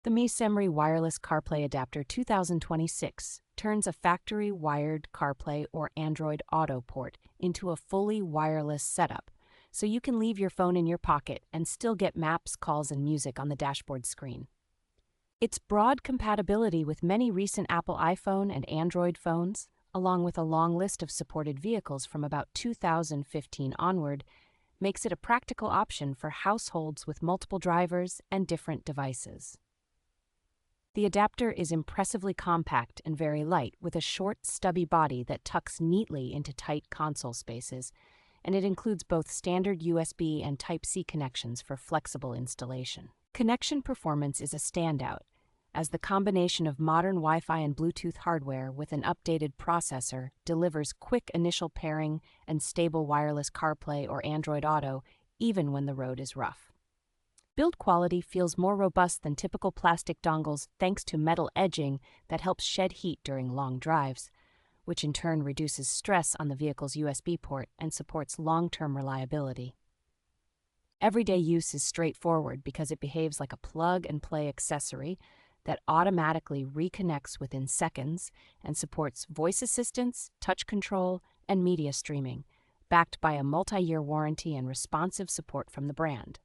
The MYCIMRE Wireless CarPlay Adapter 2026 turns a factory-wired CarPlay or Android Auto port into a fully wireless setup, so you can leave your phone in your pocket and still get maps, calls, and music on the dashboard screen. Its broad compatibility with many recent Apple iPhone and Android phones, along with a long list of supported vehicles from about 2015 onward, makes it a practical option for households with multiple drivers and different devices. The adapter is impressively compact and very light, with a short, stubby body that tucks neatly into tight console spaces, and it includes both standard USB and Type-C connections for flexible installation. Connection performance is a standout, as the combination of modern Wi-Fi and Bluetooth hardware with an updated processor delivers quick initial pairing and stable wireless CarPlay or Android Auto, even when the road is rough. Build quality feels more robust than typical plastic dongles thanks to metal edging that helps shed heat during long drives, which in turn reduces stress on the vehicle's USB port and supports long-term reliability. Everyday use is straightforward because it behaves like a plug-and-play accessory that automatically reconnects within seconds and supports voice assistance, touch control, and media streaming, backed by a multi-year warranty and responsive support from the brand.